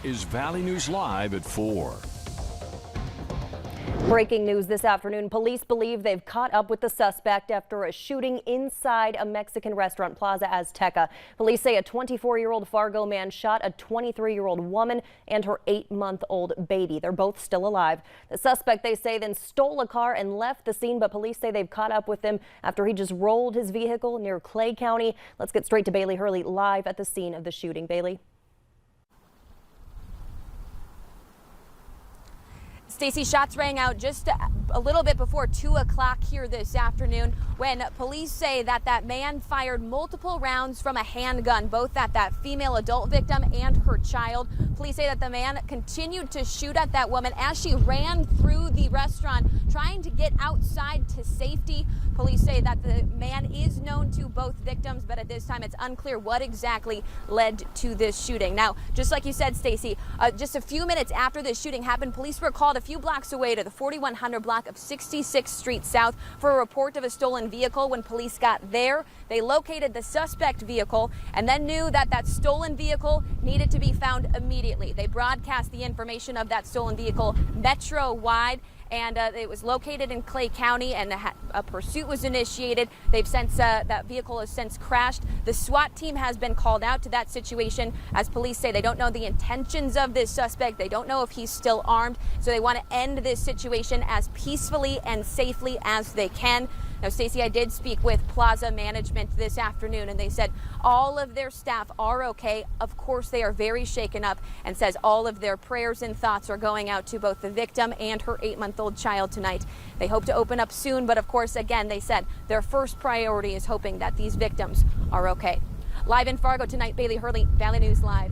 is Valley News Live at 4. Breaking news this afternoon. Police believe they've caught up with the suspect after a shooting inside a Mexican restaurant, Plaza Azteca. Police say a 24-year-old Fargo man shot a 23-year-old woman and her 8-month-old baby. They're both still alive. The suspect, they say, then stole a car and left the scene, but police say they've caught up with him after he just rolled his vehicle near Clay County. Let's get straight to Bailey Hurley live at the scene of the shooting. Bailey. Stacey, shots rang out just a little bit before 2 o'clock here this afternoon when police say that that man fired multiple rounds from a handgun, both at that female adult victim and her child. Police say that the man continued to shoot at that woman as she ran through the restaurant, trying to get outside to safety. Police say that the man is known to both victims, but at this time it's unclear what exactly led to this shooting. Now, just like you said, Stacey, just a few minutes after this shooting happened, police were called a few blocks away to the 4100 block of 66th Street South for a report of a stolen vehicle. When police got there, they located the suspect vehicle and then knew that that stolen vehicle needed to be found immediately. They broadcast the information of that stolen vehicle metro-wide, and it was located in Clay County, and a pursuit was initiated. They've since that vehicle has since crashed. The SWAT team has been called out to that situation, as police say they don't know the intentions of this suspect. They don't know if he's still armed, so they want to end this situation as peacefully and safely as they can. Now, Stacey, I did speak with Plaza Management this afternoon, and they said all of their staff are okay. Of course, they are very shaken up, and says all of their prayers and thoughts are going out to both the victim and her 8-month-old child tonight. They hope to open up soon, but of course, again, they said their first priority is hoping that these victims are okay. Live in Fargo tonight, Bailey Hurley, Valley News Live.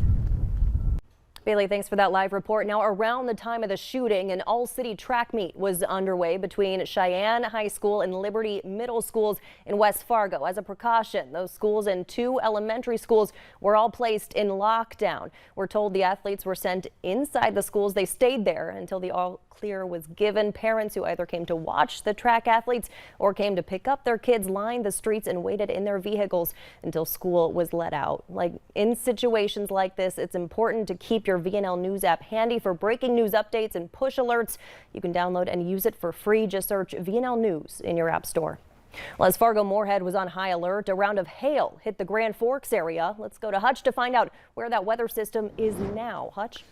Bailey, thanks for that live report. Now, around the time of the shooting, an all-city track meet was underway between Cheyenne High School and Liberty Middle Schools in West Fargo. As a precaution, those schools and 2 elementary schools were all placed in lockdown. We're told the athletes were sent inside the schools. They stayed there until the all-clear was given. Parents who either came to watch the track athletes or came to pick up their kids lined the streets and waited in their vehicles until school was let out. Like in situations like this, it's important to keep your VNL News app handy for breaking news updates and push alerts. You can download and use it for free. Just search VNL News in your app store. Well, as Fargo-Moorhead was on high alert, a round of hail hit the Grand Forks area. Let's go to Hutch to find out where that weather system is now. Hutch?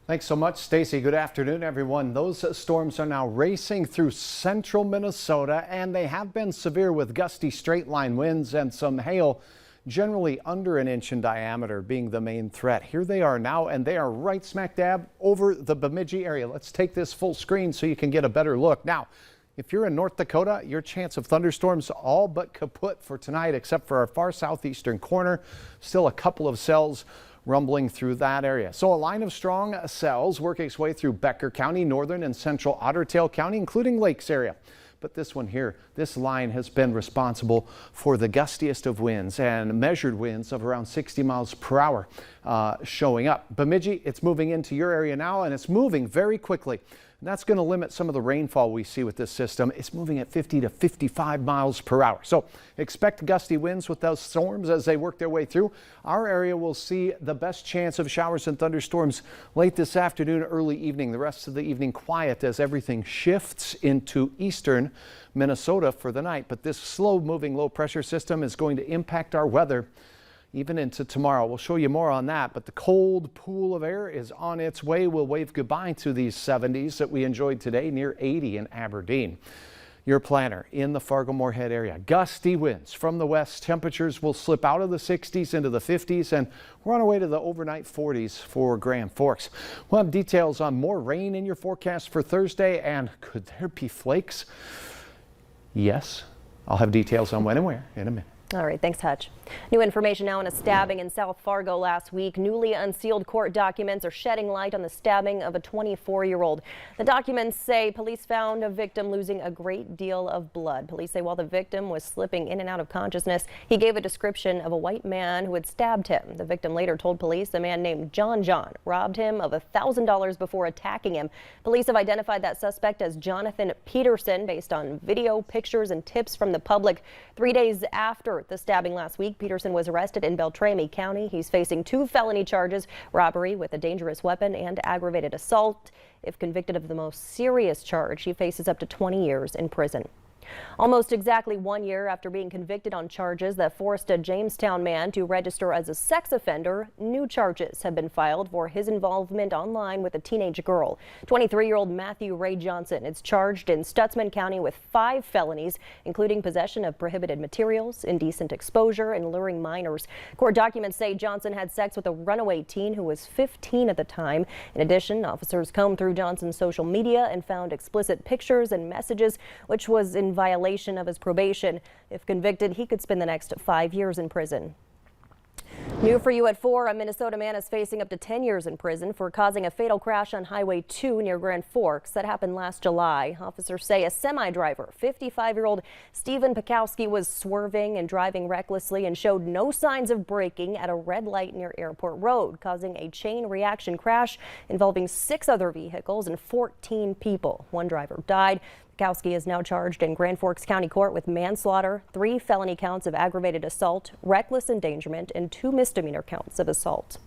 Thanks so much, Stacey. Good afternoon, everyone. Those storms are now racing through central Minnesota, and they have been severe with gusty straight line winds and some hail, generally under an inch in diameter, being the main threat. Here they are now, and they are right smack dab over the Bemidji area. Let's take this full screen so you can get a better look. Now, if you're in North Dakota, your chance of thunderstorms all but kaput for tonight, except for our far southeastern corner. Still a couple of cells rumbling through that area. So a line of strong cells working its way through Becker County, northern and central Otter Tail County, including Lakes area. But this one here, this line has been responsible for the gustiest of winds and measured winds of around 60 miles per hour showing up. Bemidji, it's moving into your area now, and it's moving very quickly. And that's going to limit some of the rainfall we see with this system. It's moving at 50 to 55 miles per hour. So expect gusty winds with those storms as they work their way through. Our area will see the best chance of showers and thunderstorms late this afternoon, early evening. The rest of the evening quiet as everything shifts into eastern Minnesota for the night. But this slow moving low pressure system is going to impact our weather even into tomorrow. We'll show you more on that, but the cold pool of air is on its way. We'll wave goodbye to these 70s that we enjoyed today, near 80 in Aberdeen. Your planner in the Fargo-Moorhead area. Gusty winds from the west. Temperatures will slip out of the 60s into the 50s, and we're on our way to the overnight 40s for Grand Forks. We'll have details on more rain in your forecast for Thursday, and could there be flakes? Yes, I'll have details on when and where in a minute. All right, thanks, Hutch. New information now on a stabbing in South Fargo last week. Newly unsealed court documents are shedding light on the stabbing of a 24-year-old. The documents say police found a victim losing a great deal of blood. Police say while the victim was slipping in and out of consciousness, he gave a description of a white man who had stabbed him. The victim later told police a man named John robbed him of $1,000 before attacking him. Police have identified that suspect as Jonathan Peterson based on video, pictures, and tips from the public. 3 days after After the stabbing last week, Peterson was arrested in Beltrami County. He's facing 2 felony charges, robbery with a dangerous weapon and aggravated assault. If convicted of the most serious charge, he faces up to 20 years in prison. Almost exactly 1 year after being convicted on charges that forced a Jamestown man to register as a sex offender, new charges have been filed for his involvement online with a teenage girl. 23-year-old Matthew Ray Johnson is charged in Stutsman County with 5 felonies, including possession of prohibited materials, indecent exposure, and luring minors. Court documents say Johnson had sex with a runaway teen who was 15 at the time. In addition, officers combed through Johnson's social media and found explicit pictures and messages, which was in violation of his probation. If convicted, he could spend the next 5 years in prison. New for you at 4, a Minnesota man is facing up to 10 years in prison for causing a fatal crash on Highway 2 near Grand Forks. That happened last July. Officers say a semi-driver, 55-year-old Stephen Pekowski, was swerving and driving recklessly and showed no signs of braking at a red light near Airport Road, causing a chain reaction crash involving 6 other vehicles and 14 people. 1 driver died. Pekowski is now charged in Grand Forks County Court with manslaughter, 3 felony counts of aggravated assault, reckless endangerment, and 2 misdemeanor counts of assault.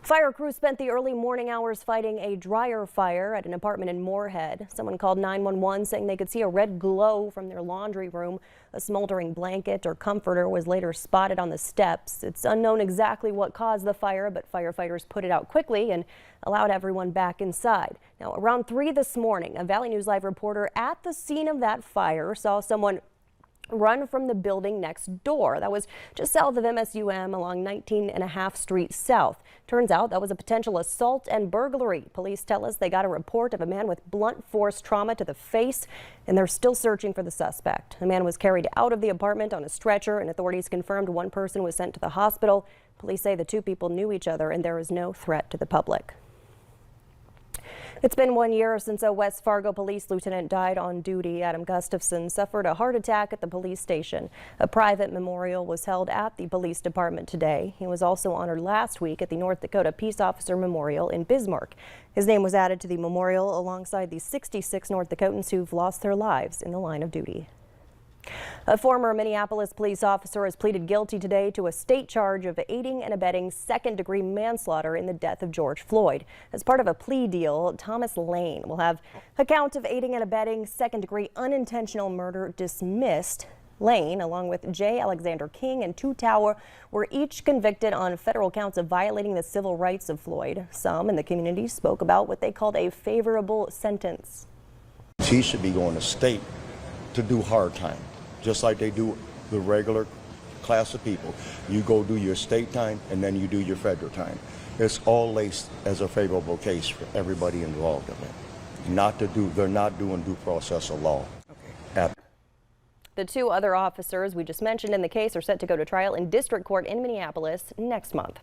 Fire crews spent the early morning hours fighting a dryer fire at an apartment in Moorhead. Someone called 911 saying they could see a red glow from their laundry room. A smoldering blanket or comforter was later spotted on the steps. It's unknown exactly what caused the fire, but firefighters put it out quickly and allowed everyone back inside. Now, around 3 this morning, a Valley News Live reporter at the scene of that fire saw someone run from the building next door. That was just south of MSUM along 19.5 Street South. Turns out that was a potential assault and burglary. Police tell us they got a report of a man with blunt force trauma to the face, and they're still searching for the suspect. The man was carried out of the apartment on a stretcher, and authorities confirmed 1 person was sent to the hospital. Police say the 2 people knew each other and there is no threat to the public. It's been 1 year since a West Fargo police lieutenant died on duty. Adam Gustafson suffered a heart attack at the police station. A private memorial was held at the police department today. He was also honored last week at the North Dakota Peace Officer Memorial in Bismarck. His name was added to the memorial alongside the 66 North Dakotans who've lost their lives in the line of duty. A former Minneapolis police officer has pleaded guilty today to a state charge of aiding and abetting second-degree manslaughter in the death of George Floyd. As part of a plea deal, Thomas Lane will have a count of aiding and abetting second-degree unintentional murder dismissed. Lane, along with J. Alexander King and Tower, were each convicted on federal counts of violating the civil rights of Floyd. Some in the community spoke about what they called a favorable sentence. He should be going to state to do hard time, just like they do the regular class of people. You go do your state time and then you do your federal time. It's all laced as a favorable case for everybody involved in it. They're not doing due process of law. The 2 other officers we just mentioned in the case are set to go to trial in district court in Minneapolis next month.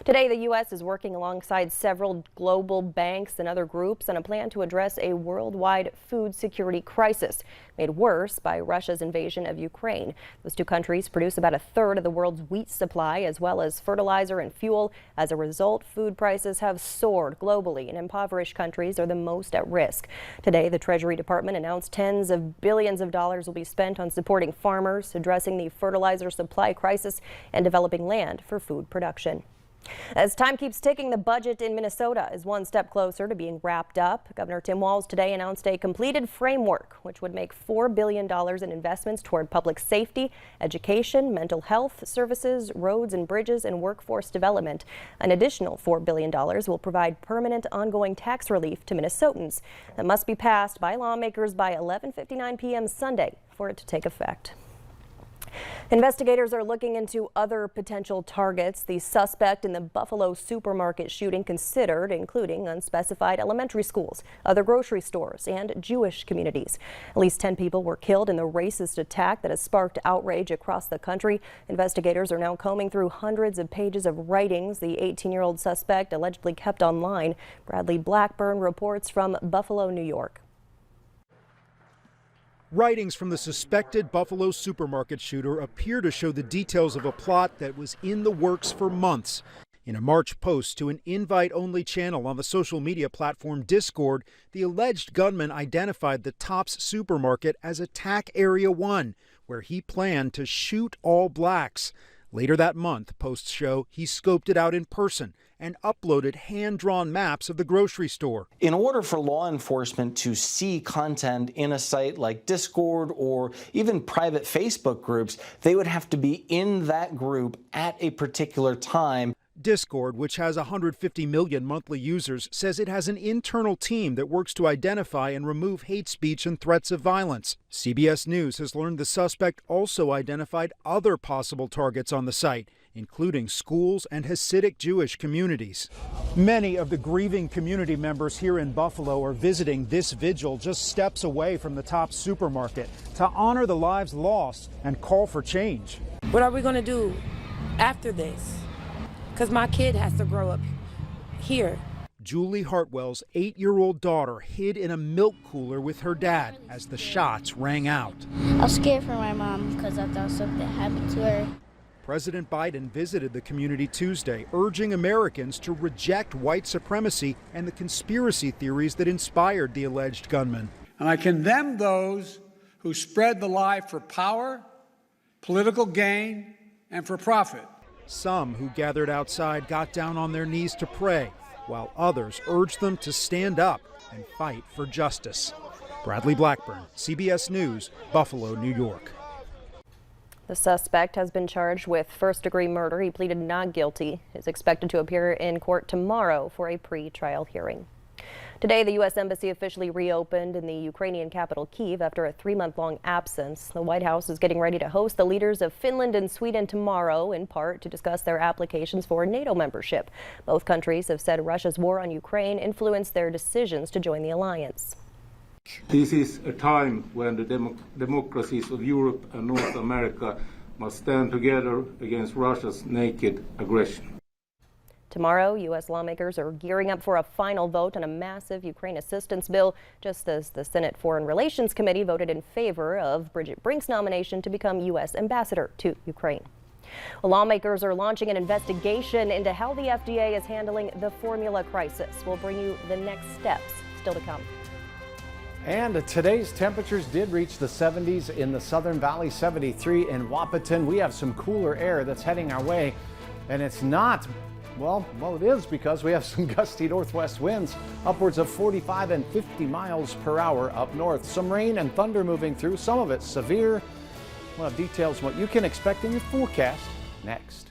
Today, the U.S. is working alongside several global banks and other groups on a plan to address a worldwide food security crisis made worse by Russia's invasion of Ukraine. Those 2 countries produce about 1/3 of the world's wheat supply, as well as fertilizer and fuel. As a result, food prices have soared globally, and impoverished countries are the most at risk. Today, the Treasury Department announced tens of billions of dollars will be spent on supporting farmers, addressing the fertilizer supply crisis, and developing land for food production. As time keeps ticking, the budget in Minnesota is 1 step closer to being wrapped up. Governor Tim Walz today announced a completed framework, which would make $4 billion in investments toward public safety, education, mental health services, roads and bridges, and workforce development. An additional $4 billion will provide permanent ongoing tax relief to Minnesotans. That must be passed by lawmakers by 11:59 p.m. Sunday for it to take effect. Investigators are looking into other potential targets the suspect in the Buffalo supermarket shooting considered, including unspecified elementary schools, other grocery stores, and Jewish communities. At least 10 people were killed in the racist attack that has sparked outrage across the country. Investigators are now combing through hundreds of pages of writings the 18-year-old suspect allegedly kept online. Bradley Blackburn reports from Buffalo, New York. Writings from the suspected Buffalo supermarket shooter appear to show the details of a plot that was in the works for months. In a March post to an invite-only channel on the social media platform Discord, the alleged gunman identified the Tops supermarket as Attack Area 1, where he planned to shoot all blacks. Later that month, posts show he scoped it out in person and uploaded hand-drawn maps of the grocery store. In order for law enforcement to see content in a site like Discord or even private Facebook groups, they would have to be in that group at a particular time. Discord, which has 150 million monthly users, says it has an internal team that works to identify and remove hate speech and threats of violence. CBS News has learned the suspect also identified other possible targets on the site, including schools and Hasidic Jewish communities. Many of the grieving community members here in Buffalo are visiting this vigil just steps away from the Tops supermarket to honor the lives lost and call for change. What are we going to do after this? Because my kid has to grow up here. Julie Hartwell's 8-year-old daughter hid in a milk cooler with her dad as the shots rang out. I was scared for my mom because I thought something happened to her. President Biden visited the community Tuesday, urging Americans to reject white supremacy and the conspiracy theories that inspired the alleged gunman. And I condemn those who spread the lie for power, political gain, and for profit. Some who gathered outside got down on their knees to pray, while others urged them to stand up and fight for justice. Bradley Blackburn, CBS News, Buffalo, New York. The suspect has been charged with first-degree murder. He pleaded not guilty. He is expected to appear in court tomorrow for a pre-trial hearing. Today, the U.S. Embassy officially reopened in the Ukrainian capital, Kyiv, after a 3-month-long absence. The White House is getting ready to host the leaders of Finland and Sweden tomorrow, in part to discuss their applications for NATO membership. Both countries have said Russia's war on Ukraine influenced their decisions to join the alliance. This is a time when the democracies of Europe and North America must stand together against Russia's naked aggression. Tomorrow, U.S. lawmakers are gearing up for a final vote on a massive Ukraine assistance bill, just as the Senate Foreign Relations Committee voted in favor of Bridget Brink's nomination to become U.S. ambassador to Ukraine. Well, lawmakers are launching an investigation into how the FDA is handling the formula crisis. We'll bring you the next steps still to come. And today's temperatures did reach the 70s in the Southern Valley, 73 in Wahpeton. We have some cooler air that's heading our way, and it's not. Well, it is because we have some gusty northwest winds, upwards of 45 and 50 miles per hour up north. Some rain and thunder moving through, some of it severe. We'll have details on what you can expect in your forecast next.